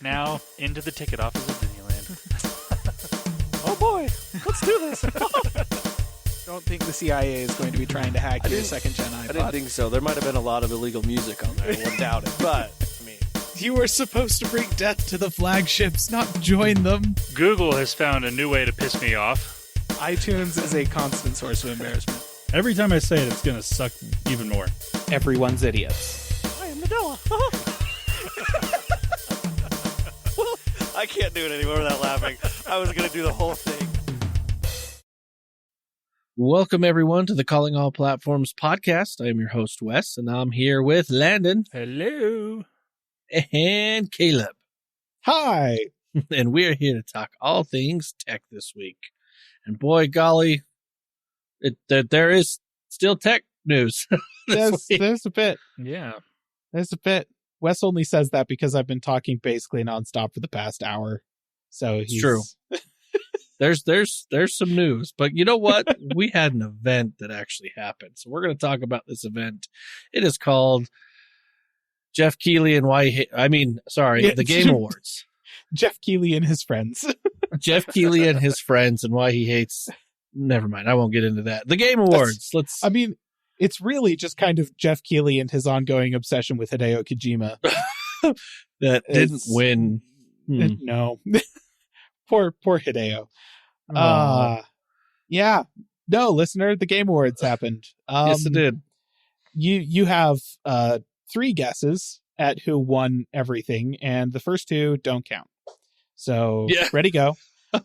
Now, into the ticket office of Disneyland. Oh boy, let's do this. Don't think the CIA is going to be trying to hack your second-gen iPod. I didn't think so. There might have been a lot of illegal music on there. I wouldn't doubt it. But, I mean... You were supposed to bring death to the flagships, not join them. Google has found a new way to piss me off. iTunes is a constant source of embarrassment. Every time I say it, it's going to suck even more. Everyone's idiots. I am Nadella. I can't do it anymore without laughing. I was going to do the whole thing. Welcome, everyone, to the Calling All Platforms podcast. I am your host, Wes, and I'm here with Landon. Hello. And Caleb. Hi. And we're here to talk all things tech this week. And boy, golly, there is still tech news. There's a bit. Yeah. There's a bit. Wes only says that because I've been talking basically nonstop for the past hour. So he's... It's true. There's some news, but you know what? We had an event that actually happened. So we're going to talk about this event. It is called Jeff Keighley and the Game Awards. Jeff Keighley and his friends. Jeff Keighley and his friends and why he hates... Never mind. I won't get into that. The Game Awards. It's really just kind of Jeff Keighley and his ongoing obsession with Hideo Kojima. That didn't win. No. Poor Hideo. Yeah. No, listener, the Game Awards happened. Yes, it did. You have 3 guesses at who won everything, and the first 2 don't count. So, yeah. Ready, go.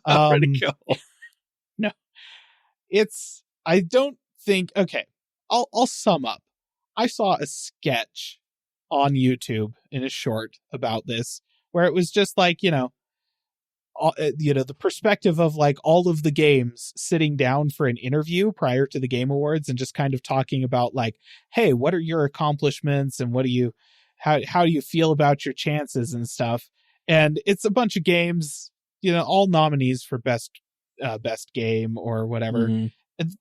Ready, go. No. I don't think, okay, I'll sum up. I saw a sketch on YouTube in a short about this, where it was just like, the perspective of like all of the games sitting down for an interview prior to the Game Awards and just kind of talking about like, hey, what are your accomplishments and how do you feel about your chances and stuff? And it's a bunch of games, all nominees for best game or whatever. Mm-hmm.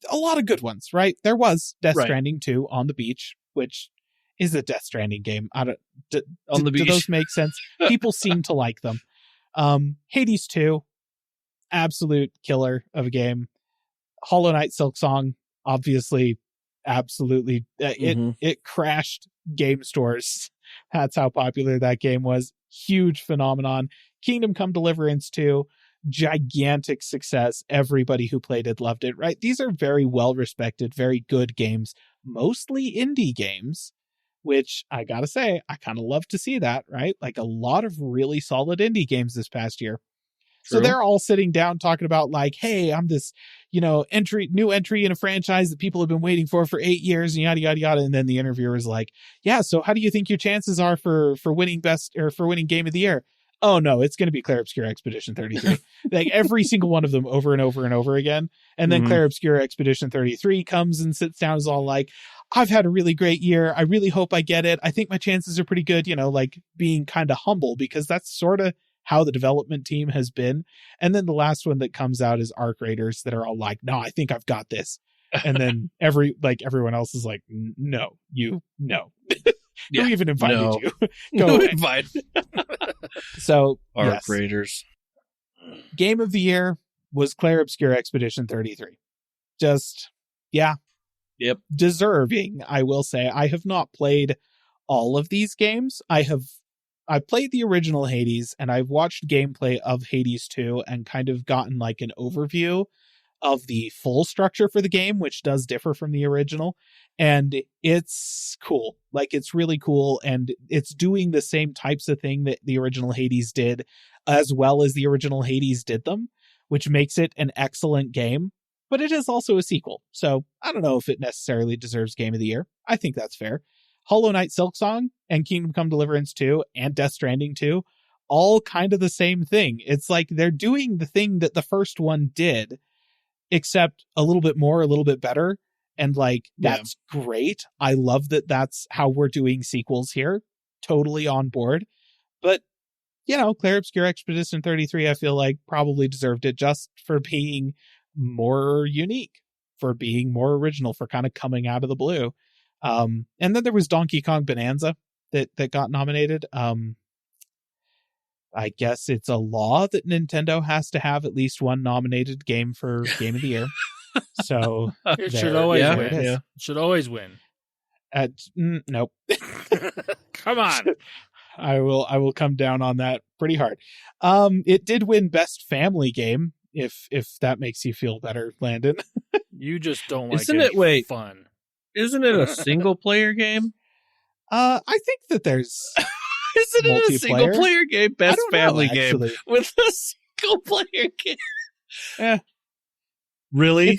A lot of good ones, right? There was Death Stranding 2 on the beach, which is a Death Stranding game. Do those make sense? People seem to like them. Hades 2, absolute killer of a game. Hollow Knight Silksong, obviously, absolutely. It crashed game stores. That's how popular that game was. Huge phenomenon. Kingdom Come Deliverance 2, gigantic success. Everybody who played it loved it, right? These are very well-respected, very good games, mostly indie games, which I gotta say, I kind of love to see that, right? Like a lot of really solid indie games this past year. True. So they're all sitting down talking about like, hey, I'm this, new entry in a franchise that people have been waiting for 8 years and yada, yada, yada. And then the interviewer is like, yeah, so how do you think your chances are for winning for winning game of the year? Oh no, it's going to be Clair Obscur Expedition 33. Like every single one of them over and over and over again. And then Clair Obscur Expedition 33 comes and sits down, is all like, I've had a really great year. I really hope I get it. I think my chances are pretty good, like being kind of humble because that's sort of how the development team has been. And then the last one that comes out is Arc Raiders that are all like, no, I think I've got this. And then everyone else is like, no. Yeah, who even invited you? Go invite. So Arc Raiders. Game of the year was Clair Obscur Expedition 33. Just, yeah. Yep. Deserving, I will say. I have not played all of these games. I played the original Hades, and I've watched gameplay of Hades 2 and kind of gotten like an overview of the full structure for the game, which does differ from the original. And it's cool. Like, it's really cool. And it's doing the same types of thing that the original Hades did, as well as the original Hades did them, which makes it an excellent game. But it is also a sequel. So I don't know if it necessarily deserves Game of the Year. I think that's fair. Hollow Knight Silksong and Kingdom Come Deliverance 2 and Death Stranding 2, all kind of the same thing. It's like they're doing the thing that the first one did, except a little bit more, a little bit better. And like, that's great. I love that that's how we're doing sequels here. Totally on board. But, Clair Obscur Expedition 33, I feel like probably deserved it just for being more unique, for being more original, for kind of coming out of the blue. And then there was Donkey Kong Bonanza that got nominated. I guess it's a law that Nintendo has to have at least one nominated game for Game of the Year. So It should there- always yeah, win. it is. yeah. It should always win. Nope. Come on. I will come down on that pretty hard. It did win Best Family Game, if that makes you feel better, Landon. You just don't like Isn't any it- wait. fun. Isn't it a single player game? I think that there's Isn't it a single Multiplayer? player game? I Best don't know, family game actually. with a single player game. Eh. Really?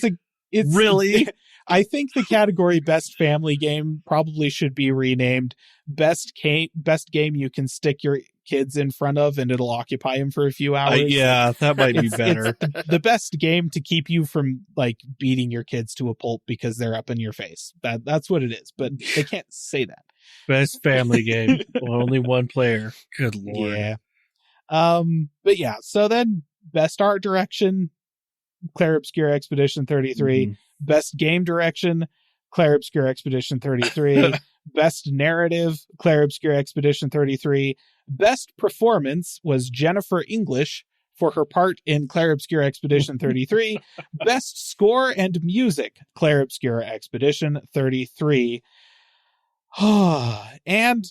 It's Really? I think the category Best Family Game probably should be renamed Best Game You Can Stick Your Kids in Front of and it'll occupy them for a few hours. Yeah, that might be It's better. the best game to keep you from like beating your kids to a pulp because they're up in your face. That's what it is, but they can't say that. Best family game. Only one player. Good lord. Yeah. But yeah, so then Best Art Direction, Claire Obscure Expedition 33. Mhm. Best Game Direction, Claire Obscure Expedition 33. Best Narrative, Claire Obscure Expedition 33. Best Performance was Jennifer English for her part in Claire Obscure Expedition 33. Best Score and Music, Claire Obscure Expedition 33. And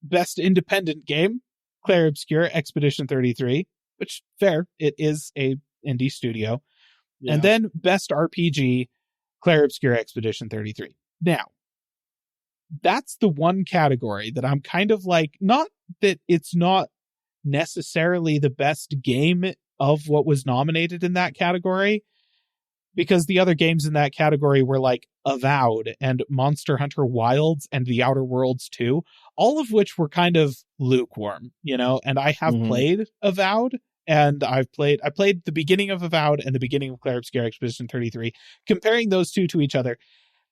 Best Independent Game, Claire Obscure Expedition 33, which fair, it is a indie studio. Yeah. And then Best RPG, Claire Obscure Expedition 33. Now, that's the one category that I'm kind of like, not that it's not necessarily the best game of what was nominated in that category, because the other games in that category were like Avowed and Monster Hunter Wilds and The Outer Worlds 2, all of which were kind of lukewarm, and I have Mhm. played Avowed. And I played the beginning of Avowed and the beginning of Claire Obscure Expedition 33. Comparing those two to each other,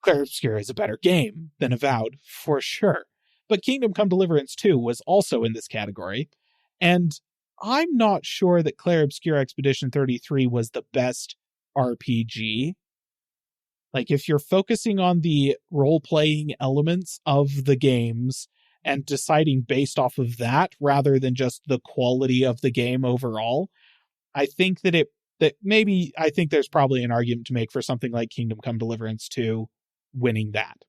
Claire Obscure is a better game than Avowed, for sure. But Kingdom Come Deliverance 2 was also in this category. And I'm not sure that Claire Obscure Expedition 33 was the best RPG. Like, if you're focusing on the role-playing elements of the games and deciding based off of that rather than just the quality of the game overall, I think that I think there's probably an argument to make for something like Kingdom Come Deliverance 2 winning that.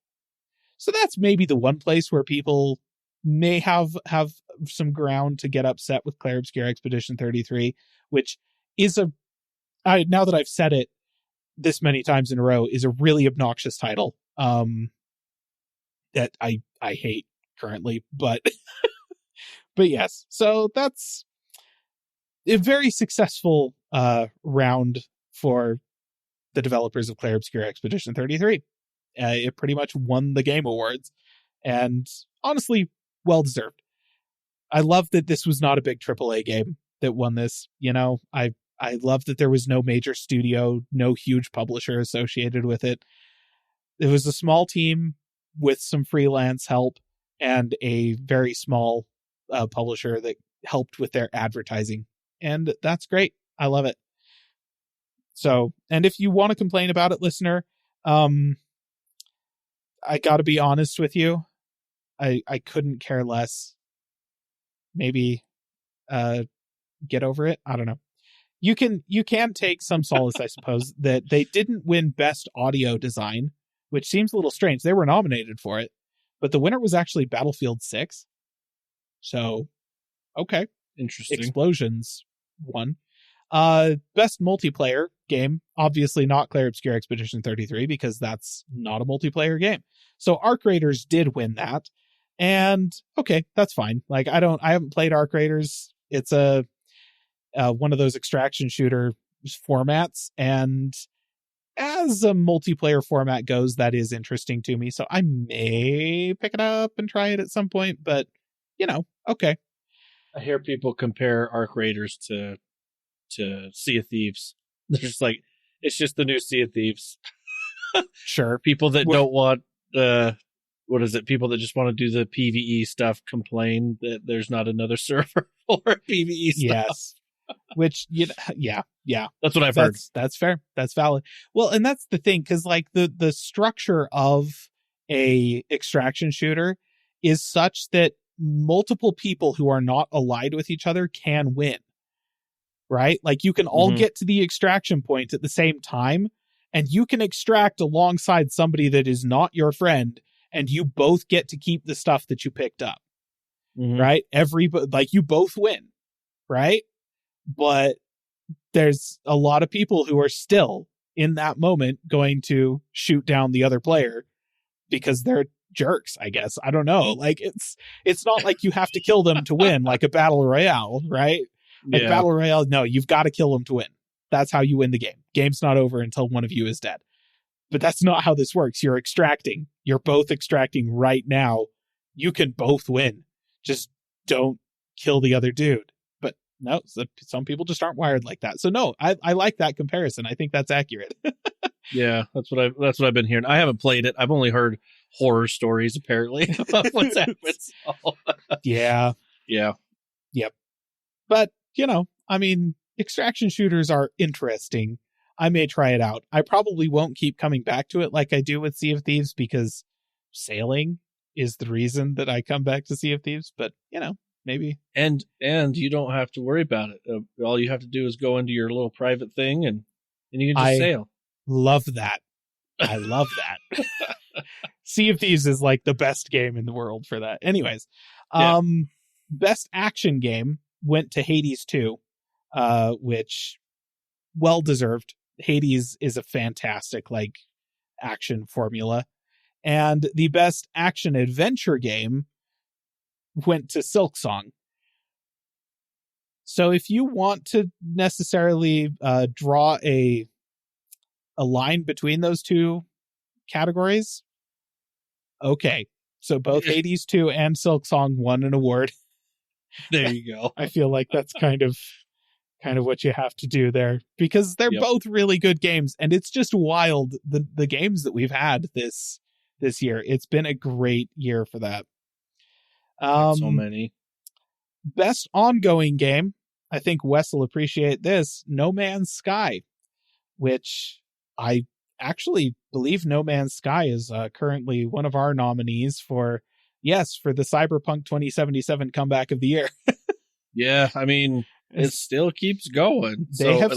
So that's maybe the one place where people may have some ground to get upset with Claire Obscure Expedition 33, which is now that I've said it this many times in a row, is a really obnoxious title that I hate currently, but yes, so that's a very successful round for the developers of Claire Obscure Expedition 33. It pretty much won the Game Awards, and honestly, well deserved. I love that this was not a big AAA game that won this. I love that there was no major studio, no huge publisher associated with it. It was a small team with some freelance help and a very small publisher that helped with their advertising. And that's great. I love it. So, and if you want to complain about it, listener, I got to be honest with you. I couldn't care less. Maybe get over it. I don't know. You can take some solace, I suppose, that they didn't win Best Audio Design, which seems a little strange. They were nominated for it, but the winner was actually Battlefield 6. So, okay. Interesting. Explosions won. Best multiplayer game, obviously not Claire Obscure Expedition 33, because that's not a multiplayer game. So Arc Raiders did win that. And okay, that's fine. Like, I haven't played Arc Raiders. It's a one of those extraction shooter formats, and as a multiplayer format goes, that is interesting to me. So I may pick it up and try it at some point, but okay. I hear people compare Arc Raiders to Sea of Thieves. They're just like, it's just the new Sea of Thieves. Sure. People that don't want what is it? People that just want to do the PvE stuff complain that there's not another server for PvE stuff. Yes. Which, yeah. That's what I've heard. That's fair. That's valid. Well, and that's the thing, because like the structure of a extraction shooter is such that multiple people who are not allied with each other can win, right? Like you can all get to the extraction point at the same time, and you can extract alongside somebody that is not your friend, and you both get to keep the stuff that you picked up, right? Like you both win, right? But there's a lot of people who are still in that moment going to shoot down the other player because they're jerks, I guess. I don't know. Like it's not like you have to kill them to win, like a battle royale, right? Like battle royale, no, you've got to kill them to win. That's how you win the game. Game's not over until one of you is dead. But that's not how this works. You're extracting. You're both extracting right now. You can both win. Just don't kill the other dude. But no, some people just aren't wired like that. So no, I like that comparison. I think that's accurate. Yeah, that's what I've been hearing. I haven't played it. I've only heard horror stories apparently about what's happened. So. Yeah. Yeah. Yep. But, I mean, extraction shooters are interesting. I may try it out. I probably won't keep coming back to it like I do with Sea of Thieves because sailing is the reason that I come back to Sea of Thieves. But, maybe. And you don't have to worry about it. All you have to do is go into your little private thing and you can just sail. Love that. I love that. Sea of Thieves is like the best game in the world for that. Anyways, best action game went to Hades 2, which well deserved. Hades is a fantastic action formula. And the best action adventure game went to Silksong. So if you want to necessarily draw a line between those two categories, okay. So both Hades 2 and Silksong won an award. There you go. I feel like that's kind of what you have to do there because they're both really good games, and it's just wild the games that we've had this year. It's been a great year for that. So many. Best ongoing game, I think Wes will appreciate this, No Man's Sky, which I actually believe No Man's Sky is currently one of our nominees for the Cyberpunk 2077 comeback of the year. Yeah, I mean, it still keeps going. They have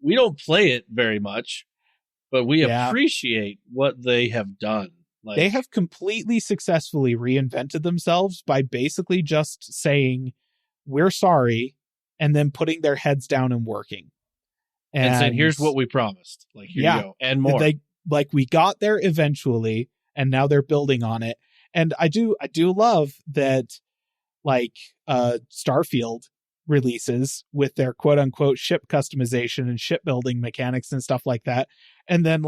we don't play it very much, but we appreciate what they have done. They have completely successfully reinvented themselves by basically just saying, we're sorry, and then putting their heads down and working. And saying, here's what we promised. Here you go. And more. We got there eventually, and now they're building on it. And I do love that, Starfield releases with their quote unquote ship customization and shipbuilding mechanics and stuff like that. And then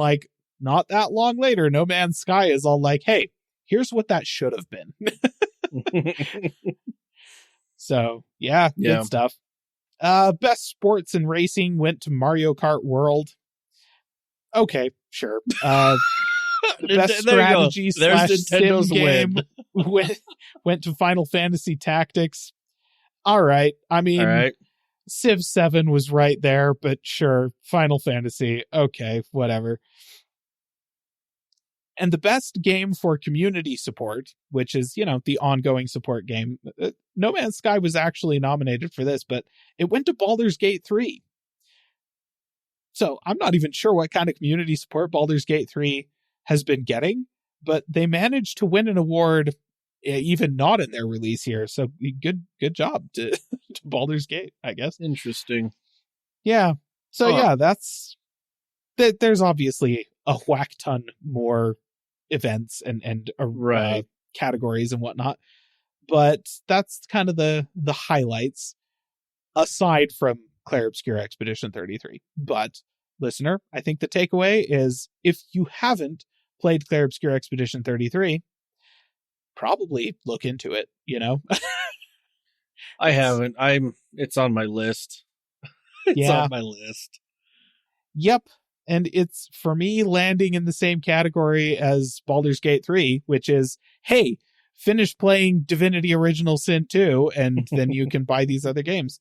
not that long later, No Man's Sky is all like, hey, here's what that should have been. So good stuff. Best sports and racing went to Mario Kart World. Okay, sure. Best strategy / sim game went to Final Fantasy Tactics. All right. I mean, Civ 7 was right there, but sure, Final Fantasy. Okay, whatever. And the best game for community support, which is, the ongoing support game, No Man's Sky was actually nominated for this, but it went to Baldur's Gate 3. So I'm not even sure what kind of community support Baldur's Gate 3 has been getting, but they managed to win an award even not in their release here. So good job to Baldur's Gate, I guess. Interesting. Yeah. So there's obviously a whack ton more events and categories and whatnot, but that's kind of the highlights aside from Clair Obscur Expedition 33. But listener, I think the takeaway is if you haven't played Clair Obscur Expedition 33, probably look into it, I haven't. It's on my list. It's on my list. Yep. And it's, for me, landing in the same category as Baldur's Gate 3, which is, hey, finish playing Divinity Original Sin 2, and then you can buy these other games.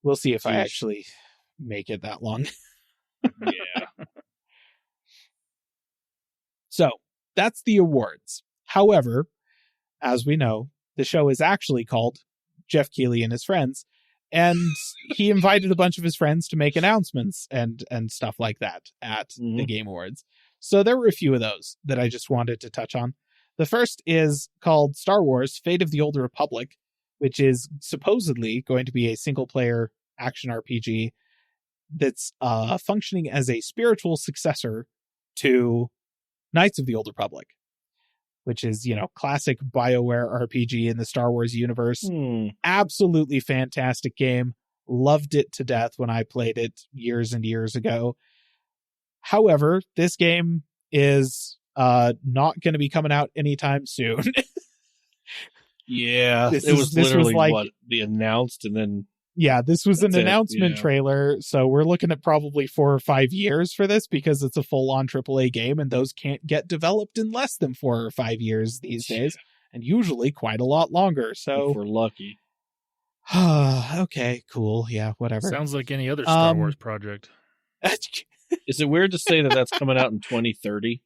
We'll see if I actually make it that long. Yeah. So, that's the awards. However, as we know, the show is actually called Jeff Keighley and His Friends. And he invited a bunch of his friends to make announcements and stuff like that at the Game Awards. So there were a few of those that I just wanted to touch on. The first is called Star Wars: Fate of the Old Republic, which is supposedly going to be a single-player action RPG that's functioning as a spiritual successor to Knights of the Old Republic, which is, classic BioWare RPG in the Star Wars universe. Absolutely fantastic game. Loved it to death when I played it years and years ago. However, this game is not going to be coming out anytime soon. Yeah, This was was literally like- what they announced, and then Yeah, this was an That's it, announcement yeah. trailer, so we're looking at probably 4 or 5 years for this because it's a full-on AAA game, and those can't get developed in less than 4 or 5 years these days, and usually quite a lot longer. if So, we're lucky. okay, cool, yeah, whatever. Sounds like any other Star Um, Wars project. Is it weird to say that that's coming out in 2030?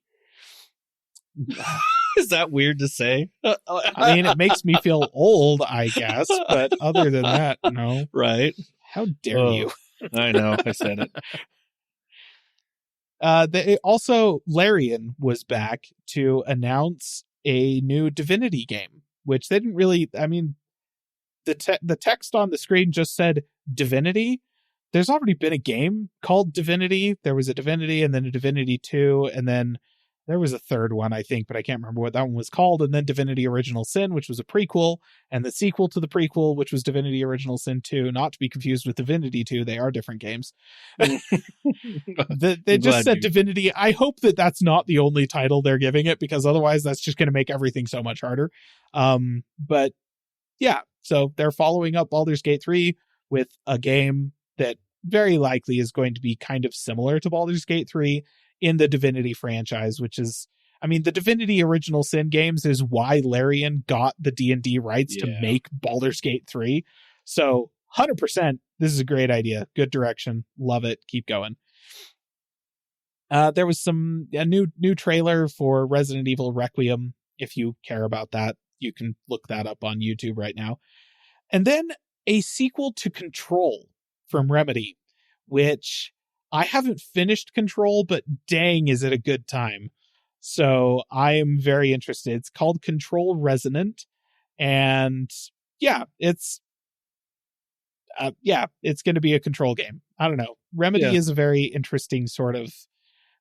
Is that weird to say? I mean, it makes me feel old, I guess, but other than that, no. Right? How dare Oh. you? I know. I said it. Also, Larian was back to announce a new Divinity game, which they didn't really. I mean, the text on the screen just said Divinity. There's already been a game called Divinity. There was a Divinity, and then a Divinity 2, and then there was a third one, I think, but I can't remember what that one was called. And then Divinity Original Sin, which was a prequel, and the sequel to the prequel, which was Divinity Original Sin 2, not to be confused with Divinity 2. They are different games. They I'm just glad said you- Divinity. I hope that that's not the only title they're giving it, because otherwise that's just going to make everything so much harder. But yeah, so they're following up Baldur's Gate 3 with a game that very likely is going to be kind of similar to Baldur's Gate 3 in the Divinity franchise, which is, I mean, the Divinity Original Sin games is why Larian got the D&D rights to Yeah. make Baldur's Gate 3. So 100%, this is a great idea. Good direction. Love it. Keep going. There was a new trailer for Resident Evil Requiem. If you care about that, you can look that up on YouTube right now. And then a sequel to Control from Remedy, which I haven't finished Control, but dang, is it a good time. So I am very interested. It's called Control Resonant. And yeah, it's going to be a Control game. I don't know. Remedy Yeah. is a very interesting sort of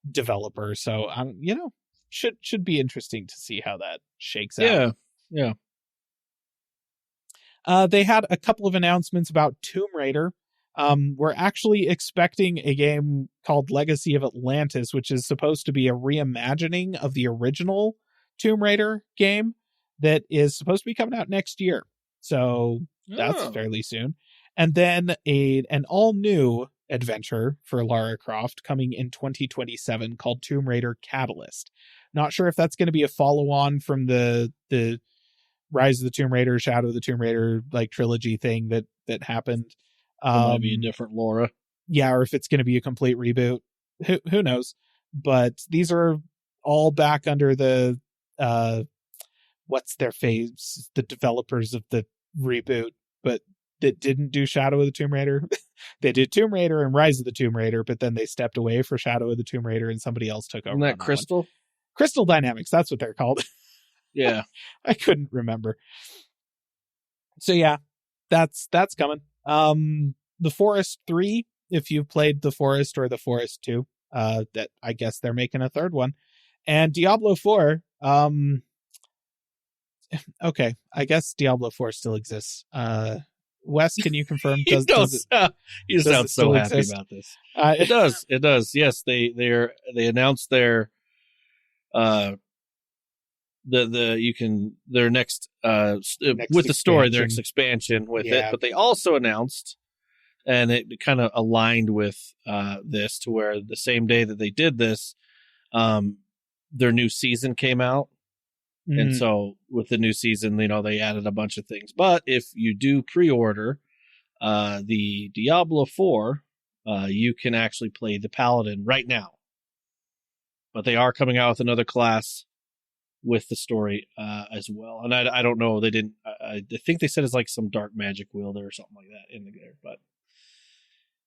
developer. So, should be interesting to see how that shakes out. Yeah. They had a couple of announcements about Tomb Raider. We're actually expecting a game called Legacy of Atlantis, which is supposed to be a reimagining of the original Tomb Raider game that is supposed to be coming out next year. So that's Oh. fairly soon. And then an all-new adventure for Lara Croft coming in 2027 called Tomb Raider Catalyst. Not sure if that's going to be a follow-on from the Rise of the Tomb Raider, Shadow of the Tomb Raider like trilogy thing that happened. It might be a different Laura. Yeah, or if it's going to be a complete reboot. Who knows? But these are all back under the what's their face? The developers of the reboot, but that didn't do Shadow of the Tomb Raider. They did Tomb Raider and Rise of the Tomb Raider, but then they stepped away for Shadow of the Tomb Raider and somebody else took over. Isn't on that one. Crystal? Crystal Dynamics, that's what they're called. Yeah. I couldn't remember. So yeah, that's coming. The Forest 3, if you've played The Forest or The Forest 2, that I guess they're making a third one. And Diablo 4, okay, I guess Diablo 4 still exists. Wes, can you confirm? You sound it so still happy exist? about this. It does. It does. Yes, they announced their their next with the story, their next expansion with Yeah. it, but they also announced, and it kind of aligned with this, to where the same day that they did this, their new season came out. And so with the new season, they added a bunch of things. But if you do pre-order the Diablo 4, you can actually play the Paladin right now. But they are coming out with another class with the story as well. And I don't know, they didn't. I think they said it's like some dark magic wielder or something like that in there. But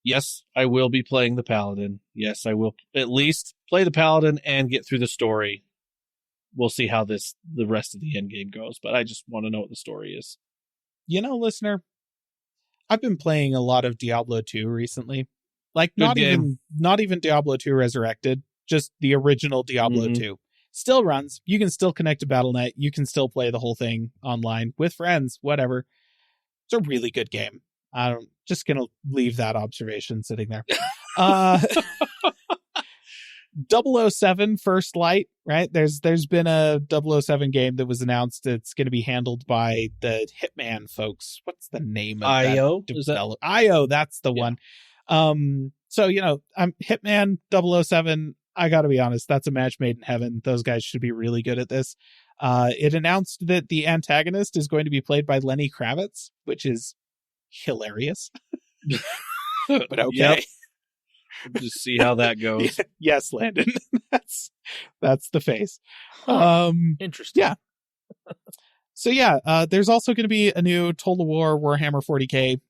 yes, I will be playing the Paladin. Yes, I will at least play the Paladin and get through the story. We'll see how the rest of the end game goes, but I just want to know what the story is. You know, listener, I've been playing a lot of Diablo 2 recently. Like not even Diablo 2 Resurrected, just the original Diablo 2. Still runs. You can still connect to Battle.net. You can still play the whole thing online with friends, whatever. It's a really good game. I'm just going to leave that observation sitting there. 007 First Light, right? There's been a 007 game that was announced. It's going to be handled by the Hitman folks. What's the name of IO? that? IO, that's the one. So, you know, I'm Hitman 007. I got to be honest, that's a match made in heaven. Those guys should be really good at this. It announced that the antagonist is going to be played by Lenny Kravitz, which is hilarious. But okay. Yep. Just see how that goes. Yes, Landon. that's the face. Interesting. Yeah. So yeah, there's also going to be a new Total War Warhammer 40K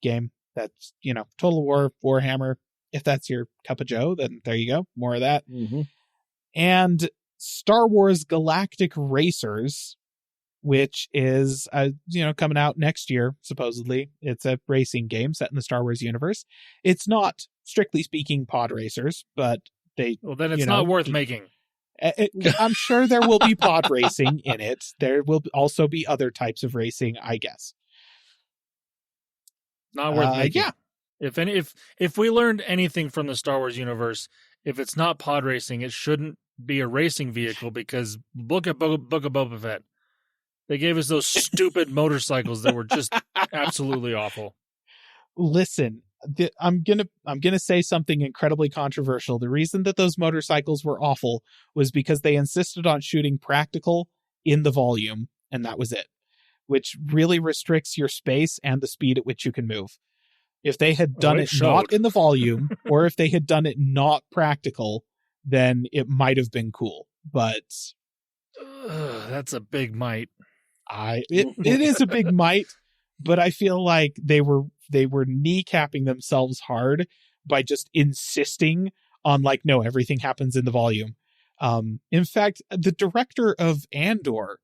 game. That's, you know, Total War Warhammer. If that's your cup of joe, then there you go. More of that. And Star Wars Galactic Racers, which is coming out next year, supposedly. It's a racing game set in the Star Wars universe. It's not, strictly speaking, pod racers, but well, then it's not worth making. I'm sure there will be pod racing in it. There will also be other types of racing, I guess. Not worth making. Yeah. If we learned anything from the Star Wars universe, if it's not pod racing, it shouldn't be a racing vehicle, because look at Book of Boba Fett. They gave us those stupid motorcycles that were just absolutely awful. Listen, I'm gonna say something incredibly controversial. The reason that those motorcycles were awful was because they insisted on shooting practical in the volume, and that was it, which really restricts your space and the speed at which you can move. If they had done it not in the volume, or if they had done it not practical, then it might have been cool. But that's a big might. It is a big might, but I feel like they were kneecapping themselves hard by just insisting on, like, no, everything happens in the volume. In fact, the director of Andor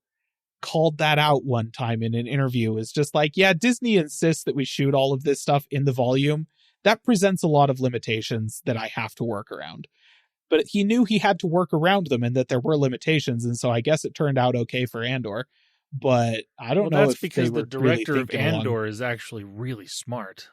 called that out one time in an interview. Is just like, yeah, Disney insists that we shoot all of this stuff in the volume. That presents a lot of limitations that I have to work around. But he knew he had to work around them and that there were limitations, and so I guess it turned out okay for Andor. But I don't know if because they were the director really of Andor is actually really smart.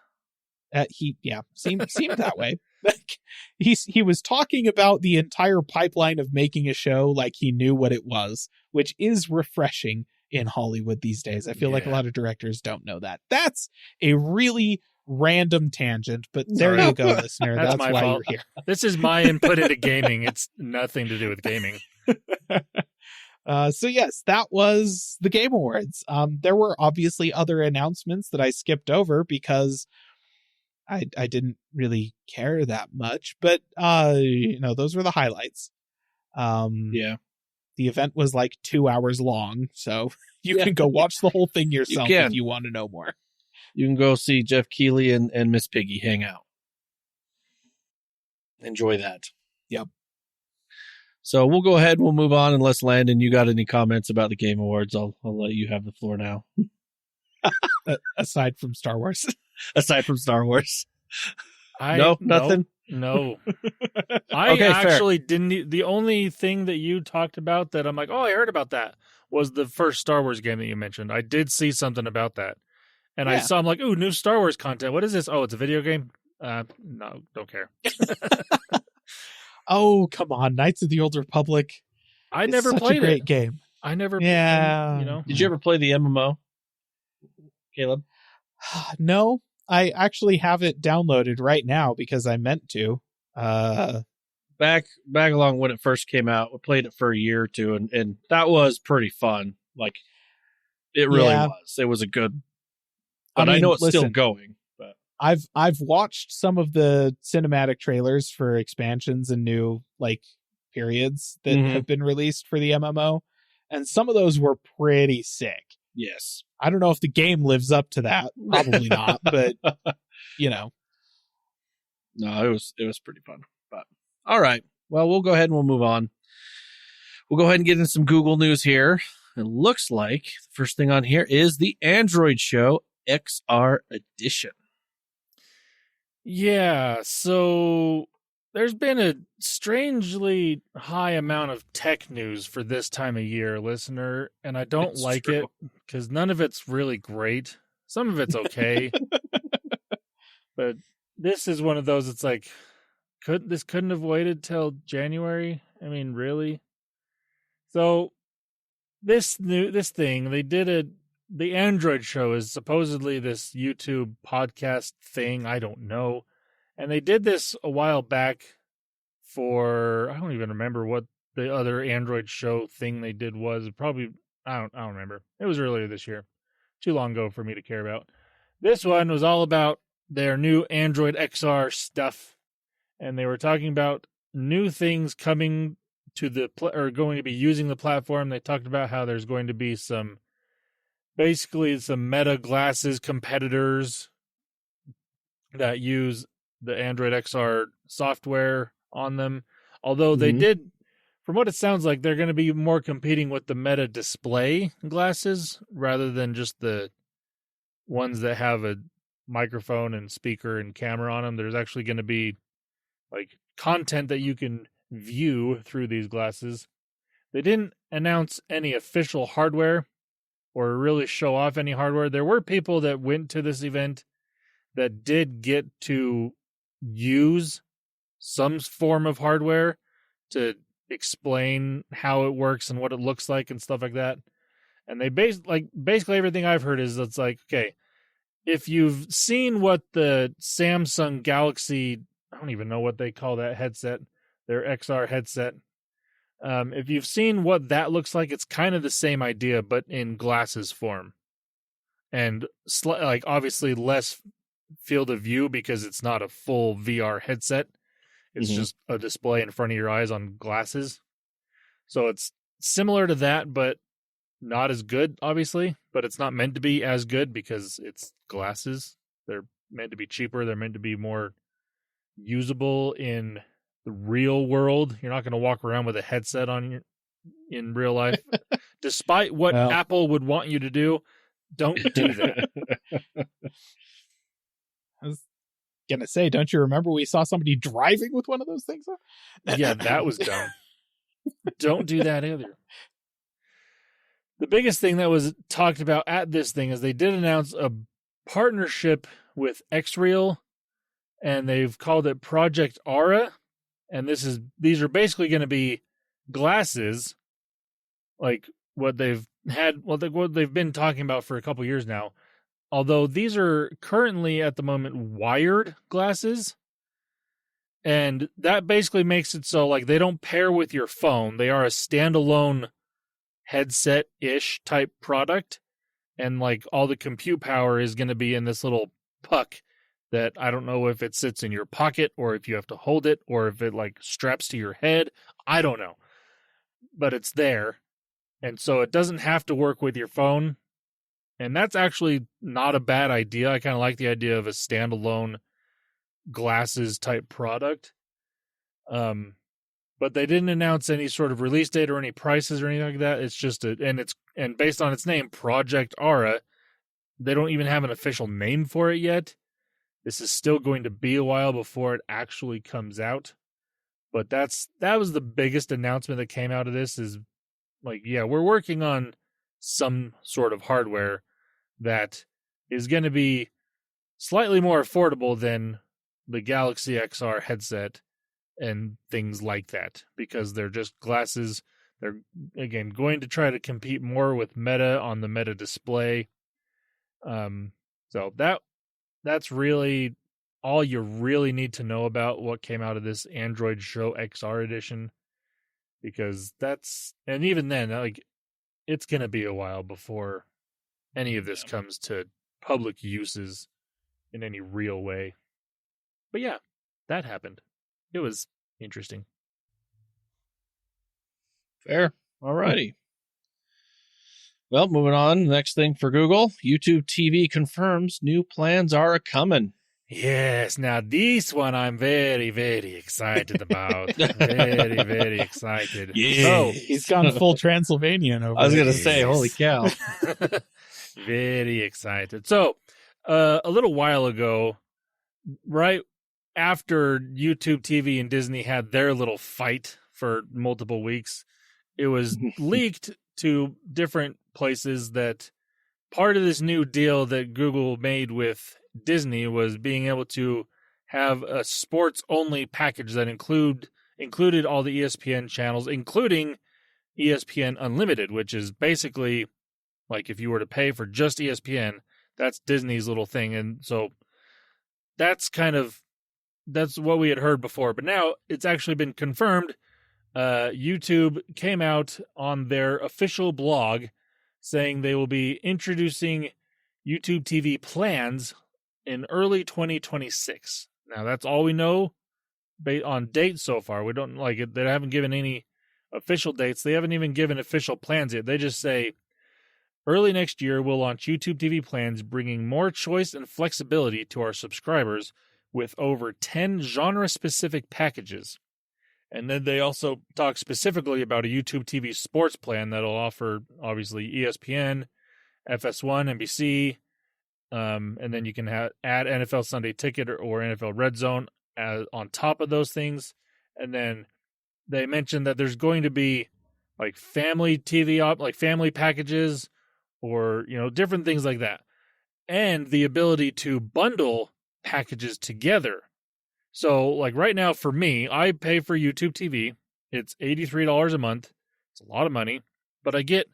Seemed that way. Like, he was talking about the entire pipeline of making a show like he knew what it was, which is refreshing in Hollywood these days. I feel like a lot of directors don't know that. That's a really random tangent, but there you go, listener. That's my why fault. you're here. This is my input into gaming. It's nothing to do with gaming. So yes, that was the Game Awards. There were obviously other announcements that I skipped over because I didn't really care that much, but those were the highlights. The event was like 2 hours long, so you can go watch the whole thing yourself if you want to know more. You can go see Jeff Keighley and Miss Piggy hang out. Enjoy that. Yep. So we'll go ahead. We'll move on. Unless, Landon, you got any comments about the Game Awards, I'll let you have the floor now. Aside from Star Wars. Aside from Star Wars. Nothing? No. I actually didn't. The only thing that you talked about that I'm like, oh, I heard about that, was the first Star Wars game that you mentioned. I did see something about that. And I saw, I'm like, ooh, new Star Wars content. What is this? Oh, it's a video game? No, don't care. Oh, come on. Knights of the Old Republic. I never played a great game. I never Did you ever play the MMO, Caleb? No, I actually have it downloaded right now because I meant to. Back along when it first came out, we played it for a year or two, and that was pretty fun. Like, it really was. It was a good. But I know it's still going. But I've watched some of the cinematic trailers for expansions and new, like, periods that have been released for the MMO, and some of those were pretty sick. Yes. I don't know if the game lives up to that. Probably not, but No, it was pretty fun. But all right. Well, we'll go ahead and we'll move on. We'll go ahead and get in some Google news here. It looks like the first thing on here is the Android Show XR Edition. Yeah, so there's been a strangely high amount of tech news for this time of year, listener, and I don't like it because none of it's really great. Some of it's okay, but this is one of those. It's like, couldn't have waited till January? I mean, really? So this thing they did the Android Show is supposedly this YouTube podcast thing. I don't know. And they did this a while back for, I don't even remember what the other Android Show thing they did was. Probably, I don't remember. It was earlier this year. Too long ago for me to care about. This one was all about their new Android XR stuff. And they were talking about new things coming to or going to be using the platform. They talked about how there's going to be some Meta glasses competitors that use the Android XR software on them. Although they did, from what it sounds like, they're going to be more competing with the Meta display glasses rather than just the ones that have a microphone and speaker and camera on them. There's actually going to be like content that you can view through these glasses. They didn't announce any official hardware or really show off any hardware. There were people that went to this event that did get to use some form of hardware to explain how it works and what it looks like and stuff like that. And they basically everything I've heard is it's like, okay, if you've seen what the Samsung Galaxy, I don't even know what they call that headset, their XR headset. If you've seen what that looks like, it's kind of the same idea, but in glasses form. And obviously less field of view because it's not a full VR headset. It's just a display in front of your eyes on glasses. So it's similar to that, but not as good, obviously. But it's not meant to be as good because it's glasses. They're meant to be cheaper. They're meant to be more usable in the real world. You're not going to walk around with a headset on in real life. Despite what Apple would want you to do, don't do that. I was gonna say, don't you remember we saw somebody driving with one of those things on? Yeah, that was dumb. Don't do that either. The biggest thing that was talked about at this thing is they did announce a partnership with Xreal, and they've called it Project Aura. And these are basically going to be glasses, like what they've been talking about for a couple years now. Although these are currently at the moment wired glasses, and that basically makes it so like they don't pair with your phone. They are a standalone headset-ish type product, and like all the compute power is going to be in this little puck that I don't know if it sits in your pocket or if you have to hold it or if it like straps to your head. I don't know. But it's there. And so it doesn't have to work with your phone. And that's actually not a bad idea. I kind of like the idea of a standalone glasses type product. But they didn't announce any sort of release date or any prices or anything like that. It's just and based on its name, Project Aura, they don't even have an official name for it yet. This is still going to be a while before it actually comes out. But that was the biggest announcement that came out of this is like, yeah, we're working on some sort of hardware that is going to be slightly more affordable than the Galaxy XR headset and things like that because they're just glasses. They're, again, going to try to compete more with Meta on the Meta display. So that's really all you really need to know about what came out of this Android Show XR edition, because and even then, like, it's going to be a while before any of this comes to public uses in any real way. But yeah, that happened. It was interesting. Fair. All righty. Well, moving on. Next thing for Google, YouTube TV confirms new plans are a-coming. Yes, now this one I'm very, very excited about. Very, very excited. Yeah. He's gone full Transylvanian over I was it. going to say, holy cow. Very excited. So, a little while ago, right after YouTube TV and Disney had their little fight for multiple weeks, it was leaked to different places that part of this new deal that Google made with Disney was being able to have a sports-only package that included all the ESPN channels, including ESPN Unlimited, which is basically like if you were to pay for just ESPN, that's Disney's little thing. And so that's what we had heard before. But now it's actually been confirmed. YouTube came out on their official blog saying they will be introducing YouTube TV plans in early 2026. Now, that's all we know on dates so far. We don't like it. They haven't given any official dates. They haven't even given official plans yet. They just say, early next year, we'll launch YouTube TV plans, bringing more choice and flexibility to our subscribers with over 10 genre-specific packages. And then they also talk specifically about a YouTube TV sports plan that'll offer, obviously, ESPN, FS1, NBC, and then you can add NFL Sunday Ticket or NFL Red Zone on top of those things. And then they mentioned that there's going to be like family TV, like family packages or, different things like that. And the ability to bundle packages together. So, like right now for me, I pay for YouTube TV. It's $83 a month. It's a lot of money, but I get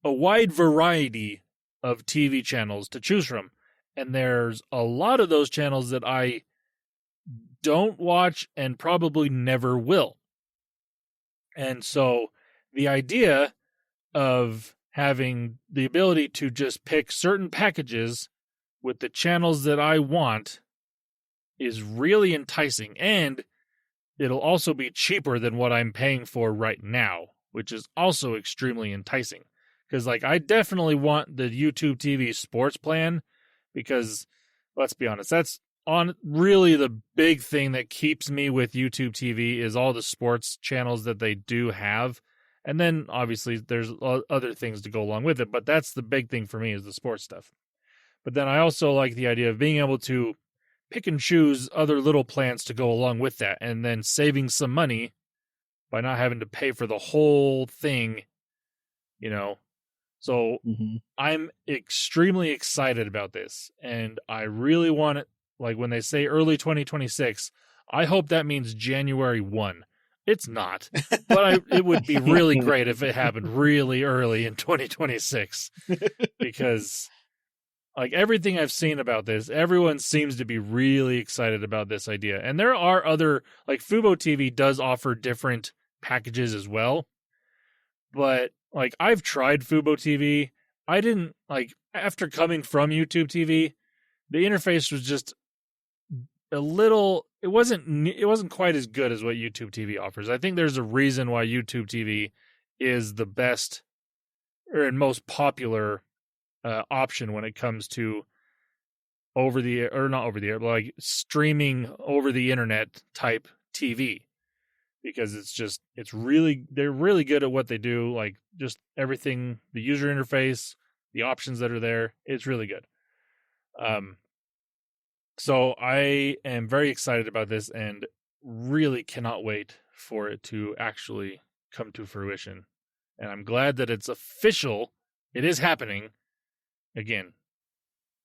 a wide variety of TV channels to choose from. And there's a lot of those channels that I don't watch and probably never will. And so the idea of having the ability to just pick certain packages with the channels that I want is really enticing, and it'll also be cheaper than what I'm paying for right now, which is also extremely enticing. Because, I definitely want the YouTube TV sports plan because, let's be honest, that's really the big thing that keeps me with YouTube TV is all the sports channels that they do have. And then, obviously, there's other things to go along with it, but that's the big thing for me is the sports stuff. But then I also like the idea of being able to pick and choose other little plans to go along with that and then saving some money by not having to pay for the whole thing, So I'm extremely excited about this, and I really want it, when they say early 2026, I hope that means January 1. It's not, but it would be really great if it happened really early in 2026 because everything I've seen about this, everyone seems to be really excited about this idea. And there are other, Fubo TV does offer different packages as well. But, I've tried Fubo TV. I didn't, after coming from YouTube TV, the interface was just a little, it wasn't quite as good as what YouTube TV offers. I think there's a reason why YouTube TV is the best and most popular option when it comes to streaming over the internet type TV, because they're really good at what they do, just everything, the user interface, the options that are there, it's really good. So I am very excited about this and really cannot wait for it to actually come to fruition. And I'm glad that it's official. It is happening. Again,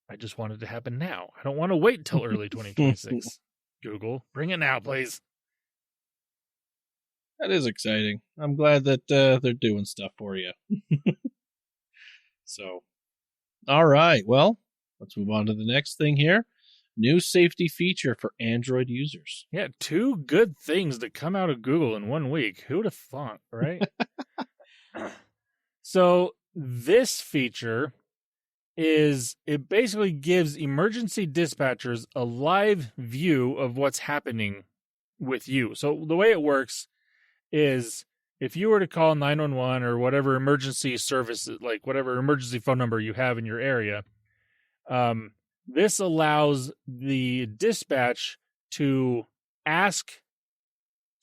I just want it to happen now. I don't want to wait until early 2026. Google, bring it now, please. That is exciting. I'm glad that they're doing stuff for you. So, all right. Well, let's move on to the next thing here. New safety feature for Android users. Yeah, 2 good things that come out of Google in 1 week. Who would have thought, right? So, this feature it basically gives emergency dispatchers a live view of what's happening with you. So the way it works is if you were to call 911 or whatever emergency service, like whatever emergency phone number you have in your area, this allows the dispatch to ask.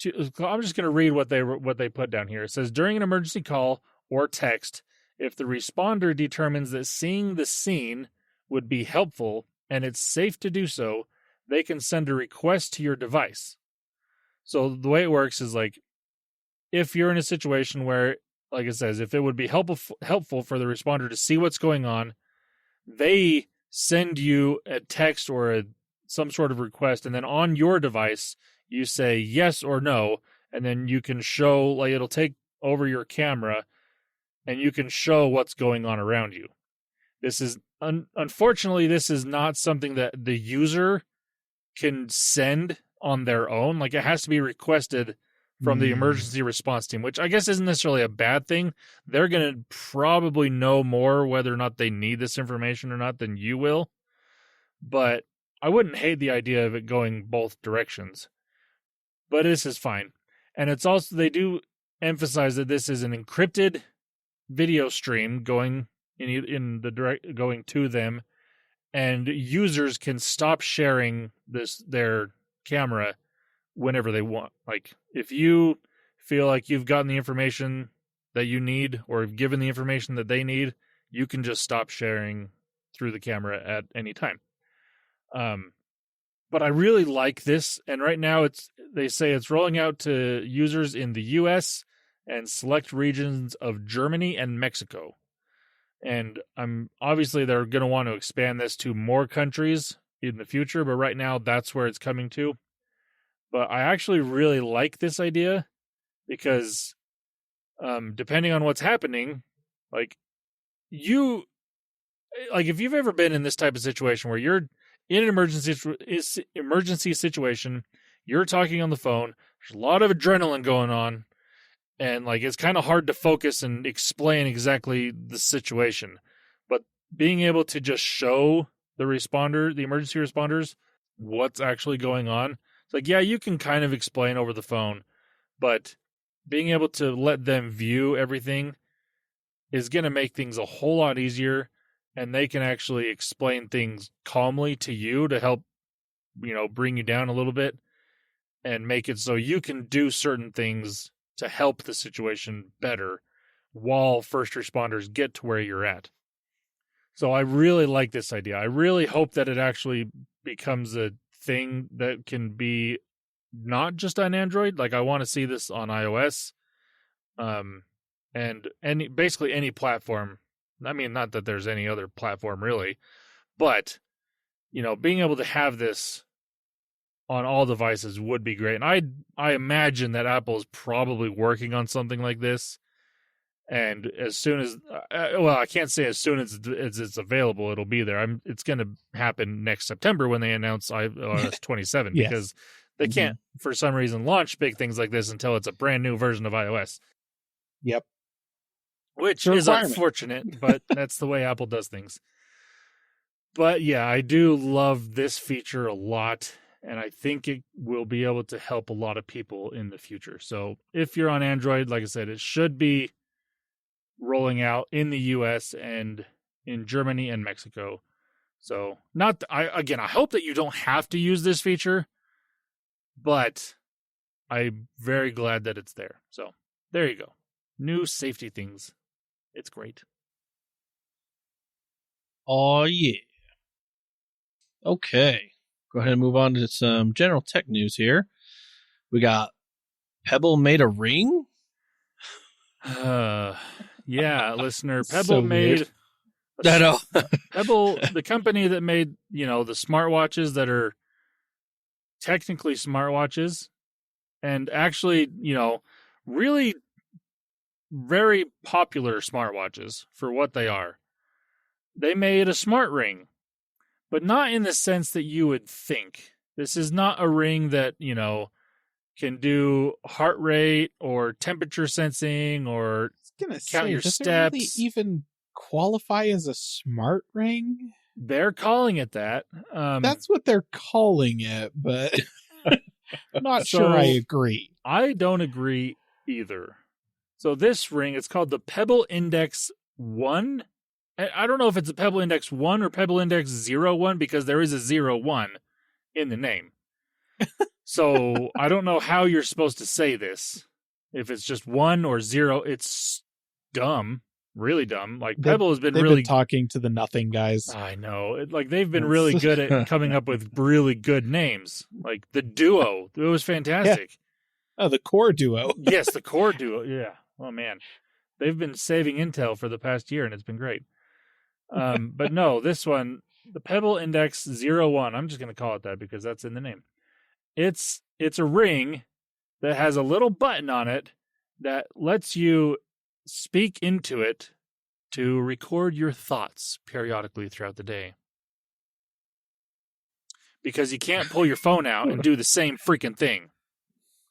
I'm just going to read what they put down here. It says, during an emergency call or text, if the responder determines that seeing the scene would be helpful and it's safe to do so, they can send a request to your device. So the way it works is like, if you're in a situation where, like it says, if it would be helpful for the responder to see what's going on, they send you a text or some sort of request, and then on your device, you say yes or no, and then you can show, like it'll take over your camera, and you can show what's going on around you. This is, unfortunately, this is not something that the user can send on their own. Like, it has to be requested from the emergency response team, which I guess isn't necessarily a bad thing. They're going to probably know more whether or not they need this information or not than you will. But I wouldn't hate the idea of it going both directions. But this is fine. And it's also, they do emphasize that this is an encrypted video stream going going to them, and users can stop sharing their camera whenever they want. Like, if you feel like you've gotten the information that you need or have given the information that they need, you can just stop sharing through the camera at any time. But I really like this, and right now they say it's rolling out to users in the US and select regions of Germany and Mexico. And obviously they're going to want to expand this to more countries in the future, but right now that's where it's coming to. But I actually really like this idea because depending on what's happening, if you've ever been in this type of situation where you're in an emergency situation, you're talking on the phone, there's a lot of adrenaline going on, and it's kind of hard to focus and explain exactly the situation. But being able to just show the emergency responders, what's actually going on, it's yeah, you can kind of explain over the phone, but being able to let them view everything is going to make things a whole lot easier, and they can actually explain things calmly to you to help, bring you down a little bit and make it so you can do certain things to help the situation better while first responders get to where you're at. So I really like this idea. I really hope that it actually becomes a thing that can be not just on Android. I want to see this on iOS, and basically any platform. I mean, not that there's any other platform really, but being able to have this on all devices would be great. And I imagine that Apple is probably working on something like this. And as soon as, I can't say as soon as it's available, it'll be there. It's going to happen next September when they announce iOS 27, yes. Because they can't, for some reason, launch big things like this until it's a brand new version of iOS. Yep. Which is unfortunate, but that's the way Apple does things. But yeah, I do love this feature a lot, and I think it will be able to help a lot of people in the future. So if you're on Android, like I said, it should be rolling out in the US and in Germany and Mexico. So I hope that you don't have to use this feature, but I'm very glad that it's there. So there you go. New safety things. It's great. Oh, yeah. Okay. Go ahead and move on to some general tech news here. We got Pebble made a ring? Yeah, listener. Pebble so made... I know. Pebble, the company that made, the smartwatches that are technically smartwatches and actually, really very popular smartwatches for what they are. They made a smart ring, but not in the sense that you would think. This is not a ring that, can do heart rate or temperature sensing or count your steps. It really even qualify as a smart ring? They're calling it that. That's what they're calling it, but I'm not sure I agree. I don't agree either. So this ring, it's called the Pebble Index 1. I don't know if it's a Pebble Index 1 or Pebble Index 01 because there is a 01 in the name. So I don't know how you're supposed to say this. If it's just 1 or 0, it's dumb. Really dumb. Like Pebble has been they've really been talking to the nothing guys. I know. Like they've been really good at coming up with really good names. Like the Duo. It was fantastic. Oh, the Core Duo. Yes, the Core Duo. Yeah. Oh man. They've been saving Intel for the past year and it's been great. But no, this one, the Pebble Index 01, I'm just going to call it that because that's in the name. It's a ring that has a little button on it that lets you speak into it to record your thoughts periodically throughout the day. Because you can't pull your phone out and do the same freaking thing.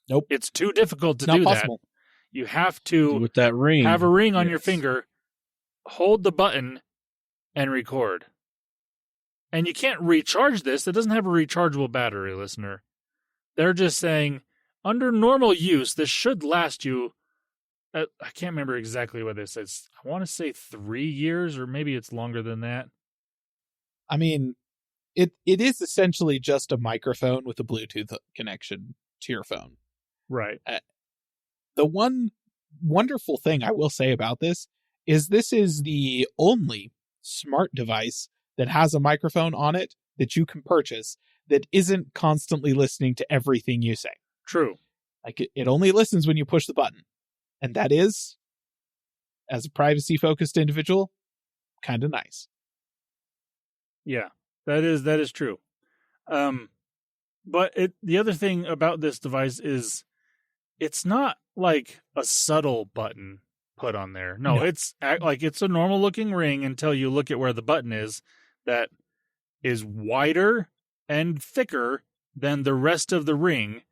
Nope. It's too difficult to Not do possible. that. You have to With that ring. have a ring on your finger, hold the button, and record. And you can't recharge this. It doesn't have a rechargeable battery, listener. They're just saying, under normal use, this should last you, I can't remember exactly what this is. I want to say 3 years, or maybe it's longer than that. I mean, it is essentially just a microphone with a Bluetooth connection to your phone. Right. The one wonderful thing I will say about this is the only smart device that has a microphone on it that you can purchase that isn't constantly listening to everything you say. True. Like it only listens when you push the button. And that is, as a privacy-focused individual, kind of nice. Yeah, that is true. But the other thing about this device is it's not like a subtle button put on there. No. It's like it's a normal looking ring until you look at where the button is that is wider and thicker than the rest of the ring.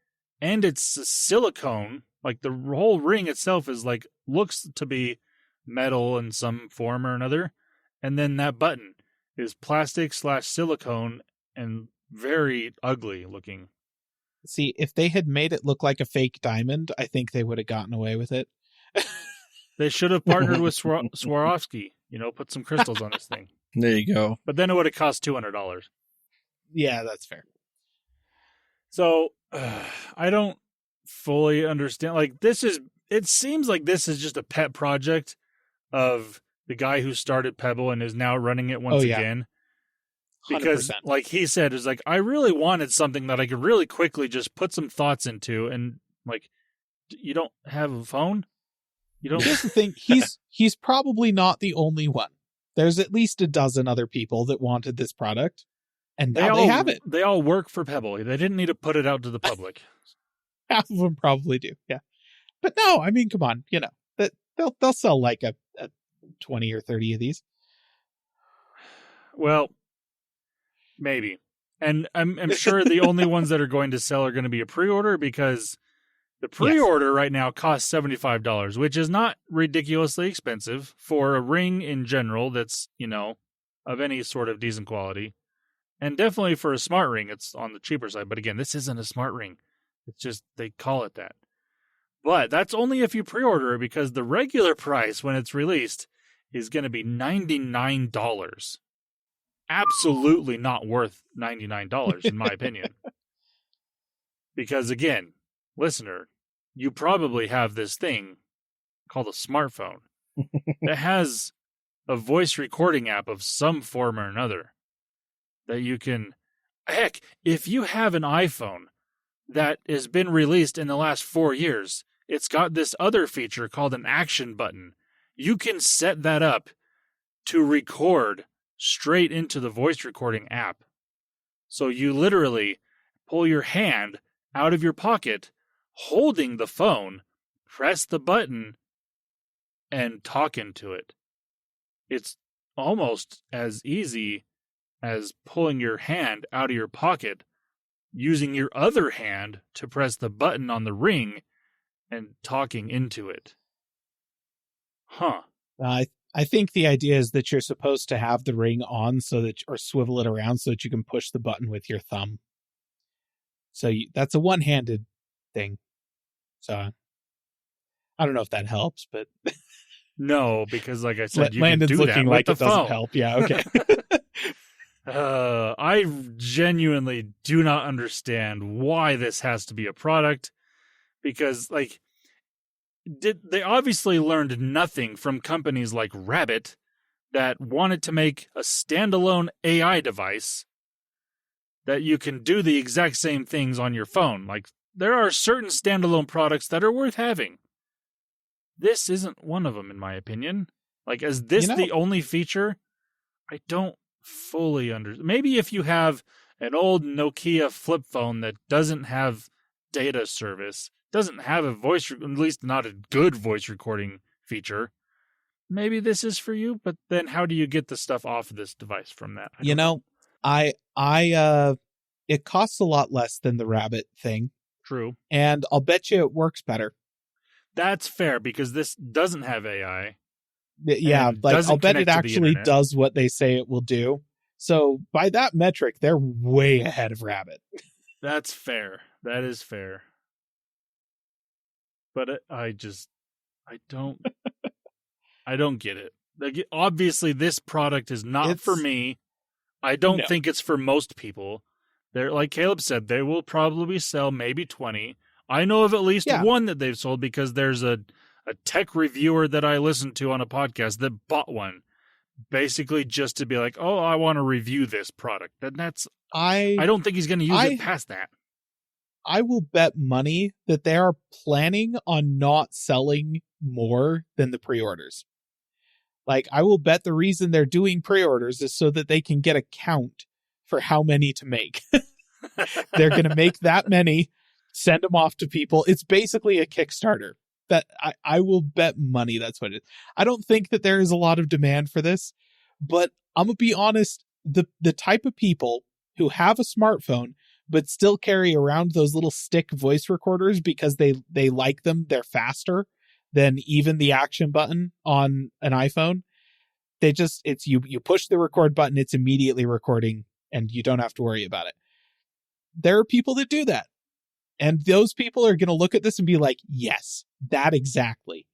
And it's silicone. Like the whole ring itself is like, looks to be metal in some form or another. And then that button is plastic/silicone and very ugly looking. See, if they had made it look like a fake diamond, I think they would have gotten away with it. They should have partnered with Swarovski, put some crystals on this thing. There you go. But then it would have cost $200. Yeah, that's fair. So I don't fully understand. Like it seems like this is just a pet project of the guy who started Pebble and is now running it once again. 100%. Because like he said, is like, I really wanted something that I could really quickly just put some thoughts into. And like, you don't have a phone? You don't. Here's the thing. He's probably not the only one. There's at least a dozen other people that wanted this product. And now they have it. They all work for Pebble. They didn't need to put it out to the public. Half of them probably do. Yeah. But no, I mean, come on, that they'll sell like a 20 or 30 of these. Well, maybe. And I'm sure the only ones that are going to sell are going to be a pre-order because the pre-order right now costs $75, which is not ridiculously expensive for a ring in general that's, of any sort of decent quality. And definitely for a smart ring, it's on the cheaper side. But again, this isn't a smart ring. It's just they call it that. But that's only if you pre-order it because the regular price when it's released is going to be $99. Absolutely not worth $99 in my opinion. Because again, listener, you probably have this thing called a smartphone that has a voice recording app of some form or another that you can... Heck, if you have an iPhone that has been released in the last 4 years, it's got this other feature called an action button. You can set that up to record straight into the voice recording app. So you literally pull your hand out of your pocket, holding the phone, press the button, and talk into it. It's almost as easy as pulling your hand out of your pocket, using your other hand to press the button on the ring and talking into it. Huh. I think the idea is that you're supposed to have the ring on or swivel it around so that you can push the button with your thumb. So that's a one-handed thing. So I don't know if that helps, but No, because like I said, you Landon's can do looking that like with it the doesn't phone. help. Yeah, okay. I genuinely do not understand why this has to be a product, because like they obviously learned nothing from companies like Rabbit that wanted to make a standalone AI device that you can do the exact same things on your phone. Like there are certain standalone products that are worth having. This isn't one of them, in my opinion. Like, is this the only feature? I don't fully understand. Maybe if you have an old Nokia flip phone that doesn't have data service, doesn't have a voice, at least not a good voice recording feature, maybe this is for you. But then how do you get the stuff off of this device from that? It costs a lot less than the Rabbit thing. True. And I'll bet you it works better. That's fair, because this doesn't have AI. Yeah, like I'll bet it actually does what they say it will do. So by that metric, they're way ahead of Rabbit. That's fair. That is fair. But I don't get it. Like, obviously, this product is not for me. I don't think it's for most people. They're like Caleb said, they will probably sell maybe 20. I know of at least one that they've sold, because there's a tech reviewer that I listened to on a podcast that bought one, basically just to be like, oh, I want to review this product. And I don't think he's going to use it past that. I will bet money that they are planning on not selling more than the pre-orders. Like, I will bet the reason they're doing pre-orders is so that they can get a count for how many to make. They're going to make that many, send them off to people. It's basically a Kickstarter. That I will bet money that's what it is. I don't think that there is a lot of demand for this, but I'm going to be honest, the type of people who have a smartphone but still carry around those little stick voice recorders because they like them, they're faster than even the action button on an iPhone. It's you push the record button, it's immediately recording, and you don't have to worry about it. There are people that do that. And those people are going to look at this and be like, yes, that exactly.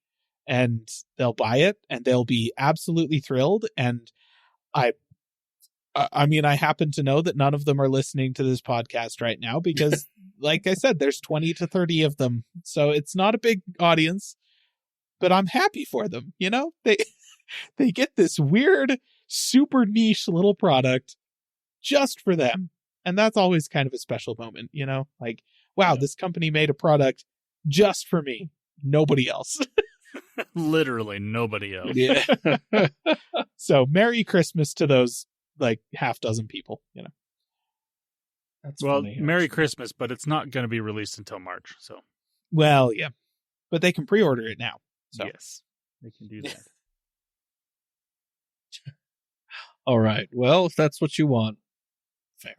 And they'll buy it and they'll be absolutely thrilled. And I mean, I happen to know that none of them are listening to this podcast right now because, like I said, there's 20 to 30 of them. So it's not a big audience, but I'm happy for them. You know, they get this weird, super niche little product just for them. And that's always kind of a special moment, you know, like, wow, this company made a product just for me. Nobody else. Literally nobody else. Yeah. So Merry Christmas to those like half dozen people, you know. That's well, funny, Merry Christmas, but it's not going to be released until March. So, well, yeah, but they can pre-order it now. So. Yes, they can do that. All right. Well, if that's what you want, fair.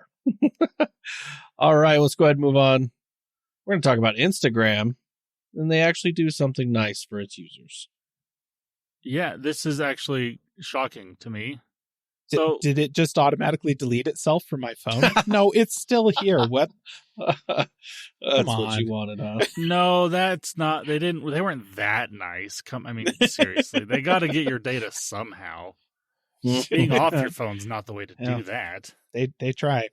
All right, let's go ahead and move on. We're going to talk about Instagram, and they actually do something nice for its users. Yeah, this is actually shocking to me. Did it just automatically delete itself from my phone? No, it's still here. What? That's what you wanted, huh? No, that's not. They weren't that nice. I mean, seriously, they got to get your data somehow. Being off your phone's not the way to do that. They try.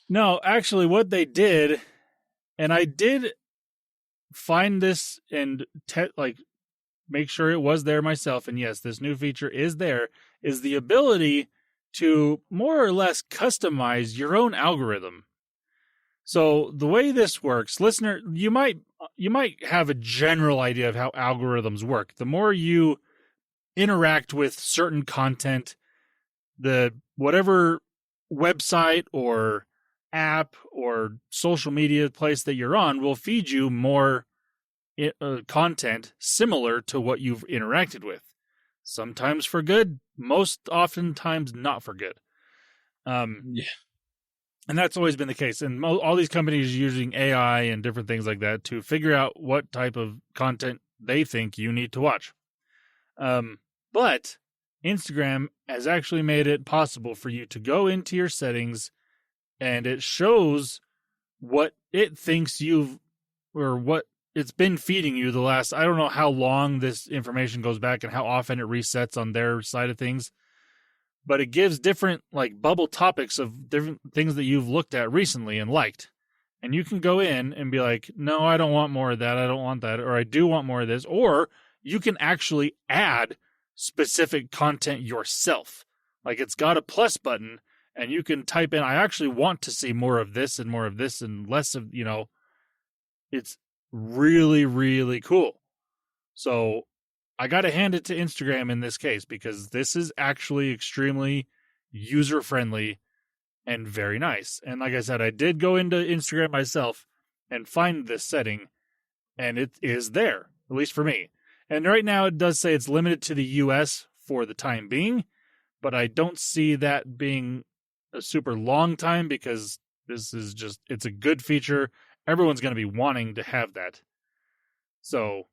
No, actually, what they did, and I did find this and make sure it was there myself. And yes, this new feature is there. Is the ability to more or less customize your own algorithm. So the way this works, listener, you might have a general idea of how algorithms work. The more you interact with certain content, the whatever website or app or social media place that you're on will feed you more content similar to what you've interacted with. Sometimes for good, most oftentimes not for good. And that's always been the case. And all these companies are using AI and different things like that to figure out what type of content they think you need to watch. But Instagram has actually made it possible for you to go into your settings and it shows what it thinks what it's been feeding you the last, I don't know how long this information goes back and how often it resets on their side of things, but it gives different like bubble topics of different things that you've looked at recently and liked. And you can go in and be like, no, I don't want more of that. I don't want that. Or I do want more of this. Or you can actually add specific content yourself. Like it's got a plus button and you can type in, I actually want to see more of this and less of, it's really, really cool. So I got to hand it to Instagram in this case because this is actually extremely user-friendly and very nice. And like I said, I did go into Instagram myself and find this setting, and it is there, at least for me. And right now it does say it's limited to the US for the time being, but I don't see that being a super long time because this is just, it's a good feature. Everyone's going to be wanting to have that. So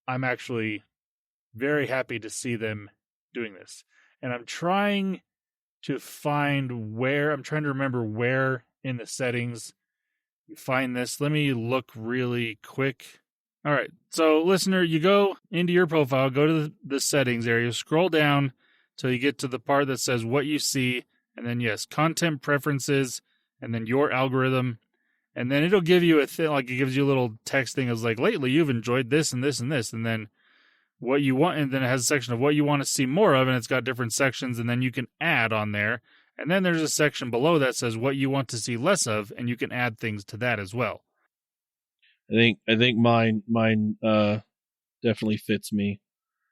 I'm actually very happy to see them doing this. And I'm trying to remember where in the settings you find this. Let me look really quick. All right. So listener, you go into your profile, go to the settings area, scroll down till you get to the part that says what you see. And then yes, content preferences, and then your algorithm. And then it'll give you a thing, like it gives you a little text thing as like, lately you've enjoyed this and this and this. And then what you want, and then it has a section of what you want to see more of, and it's got different sections, and then you can add on there. And then there's a section below that says what you want to see less of, and you can add things to that as well. I think mine definitely fits me.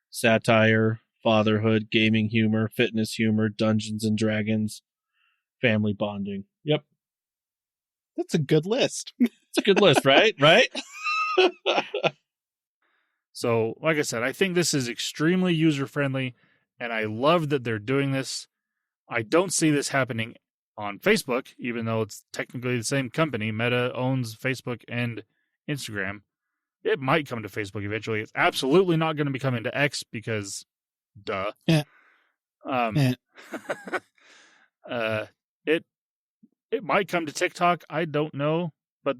Satire, fatherhood, gaming humor, fitness humor, Dungeons and Dragons, family bonding. Yep. That's a good list. It's a good list, right? Right? So, like I said, I think this is extremely user-friendly, and I love that they're doing this. I don't see this happening on Facebook, even though it's technically the same company. Meta owns Facebook and Instagram. It might come to Facebook eventually. It's absolutely not going to be coming to X because, duh. Yeah. It might come to TikTok. I don't know, but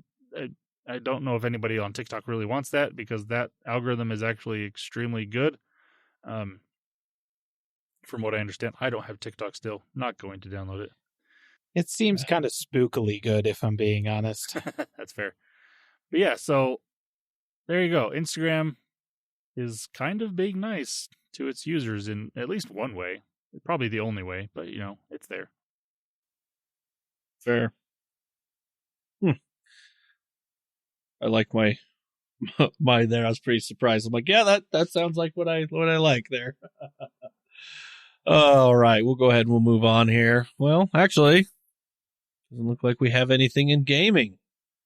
I don't know if anybody on TikTok really wants that because that algorithm is actually extremely good. From what I understand, I don't have TikTok still. Not going to download it. It seems kind of spookily good, if I'm being honest. That's fair. But yeah, so there you go. Instagram is kind of being nice to its users in at least one way. Probably the only way, but it's there. Fair. I like my there. I was pretty surprised. I'm like, yeah, that sounds like what I like there. All right, we'll go ahead and we'll move on here. Well, actually, doesn't look like we have anything in gaming,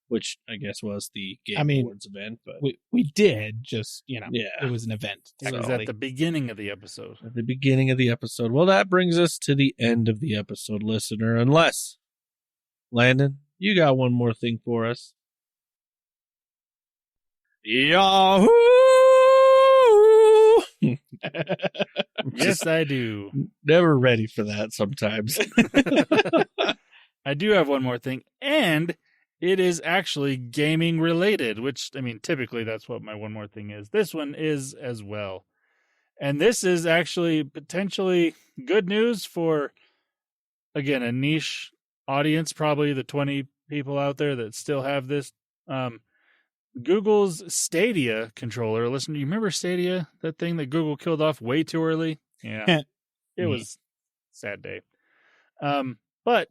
which I guess was the Game Awards event. But we did just, yeah, it was an event. It was at the beginning of the episode. At the beginning of the episode. Well, that brings us to the end of the episode, listener. Unless, Landon, you got one more thing for us. Yahoo! Yes, I do. Never ready for that sometimes. I do have one more thing, and it is actually gaming related, which, typically that's what my one more thing is. This one is as well. And this is actually potentially good news for, again, a niche audience, probably the 20 people out there that still have this. Google's Stadia controller. Listen, do you remember Stadia? That thing that Google killed off way too early? Yeah. It was a sad day. But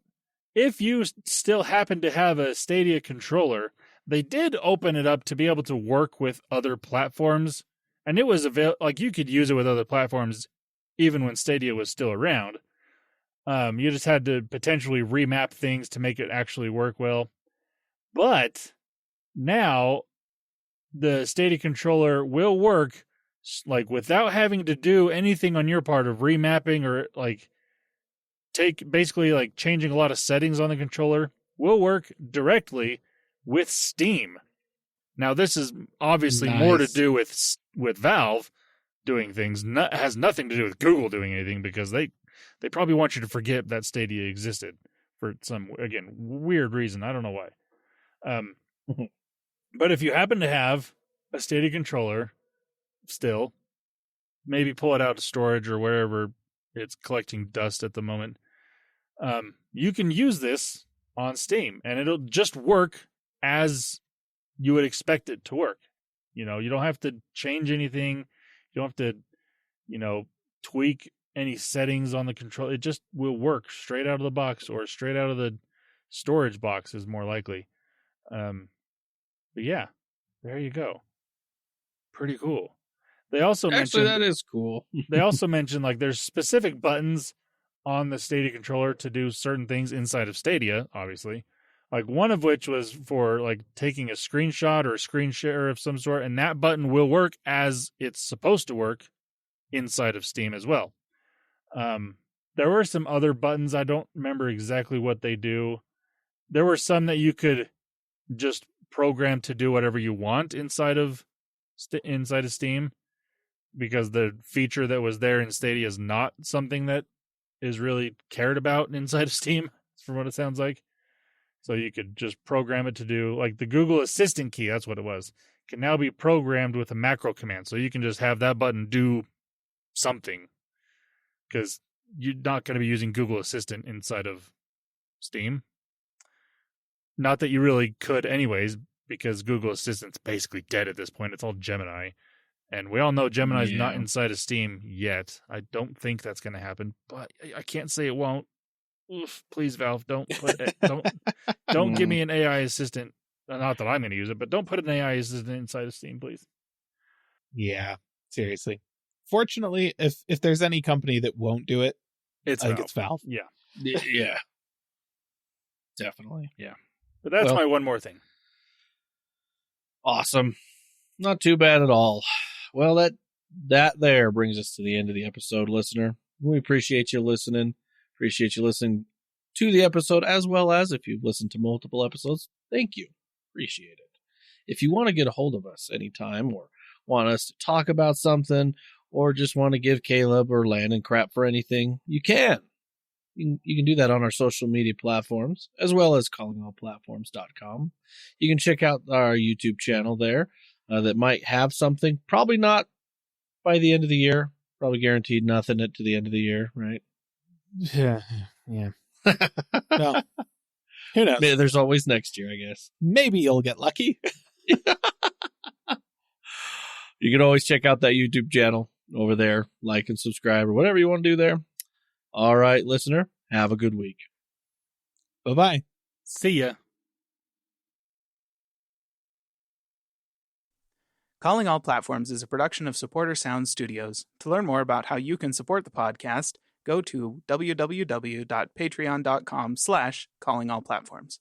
if you still happen to have a Stadia controller, they did open it up to be able to work with other platforms. And it was you could use it with other platforms even when Stadia was still around. You just had to potentially remap things to make it actually work well. But now the Stadia controller will work without having to do anything on your part of remapping or changing a lot of settings on the controller. Will work directly with Steam. Now this is obviously more to do with Valve doing things. Has nothing to do with Google doing anything because they probably want you to forget that Stadia existed for some, again, weird reason. I don't know why. But if you happen to have a Stadia controller still, maybe pull it out of storage or wherever it's collecting dust at the moment, you can use this on Steam, and it'll just work as you would expect it to work. You don't have to change anything. You don't have to, tweak any settings on the control. It just will work straight out of the box, or straight out of the storage box is more likely. But yeah, there you go. Pretty cool. They also mentioned that is cool. they also mentioned there's specific buttons on the Stadia controller to do certain things inside of Stadia, obviously. One of which was for taking a screenshot or a screen share of some sort, and that button will work as it's supposed to work inside of Steam as well. There were some other buttons. I don't remember exactly what they do. There were some that you could just program to do whatever you want inside of Steam, because the feature that was there in Stadia is not something that is really cared about inside of Steam, from what it sounds like. So you could just program it to do, the Google Assistant key, that's what it was, can now be programmed with a macro command. So you can just have that button do something, because you're not going to be using Google Assistant inside of Steam. Not that you really could anyways, because Google Assistant's basically dead at this point. It's all Gemini. And we all know Gemini's not inside of Steam yet. I don't think that's going to happen, but I can't say it won't. Oof, please, Valve, don't give me an AI assistant. Not that I'm going to use it, but don't put an AI assistant inside of Steam, please. Yeah, seriously. Fortunately, if there's any company that won't do it, I think it's Valve. Yeah. Yeah. Definitely. Yeah. But that's my one more thing. Awesome. Not too bad at all. Well, that there brings us to the end of the episode, listener. We appreciate you listening. Appreciate you listening to the episode, as well as if you've listened to multiple episodes. Thank you. Appreciate it. If you want to get a hold of us anytime, or want us to talk about something, or just want to give Caleb or Landon crap for anything, you can. You can do that on our social media platforms, as well as callingallplatforms.com. You can check out our YouTube channel there that might have something. Probably not by the end of the year. Probably guaranteed nothing to the end of the year, right? Yeah. Well, who knows? There's always next year, I guess. Maybe you'll get lucky. You can always check out that YouTube channel over there. Like and subscribe, or whatever you want to do there. All right, listener, have a good week. Bye-bye. See ya. Calling All Platforms is a production of Supporter Sound Studios. To learn more about how you can support the podcast, go to www.patreon.com/callingallplatforms.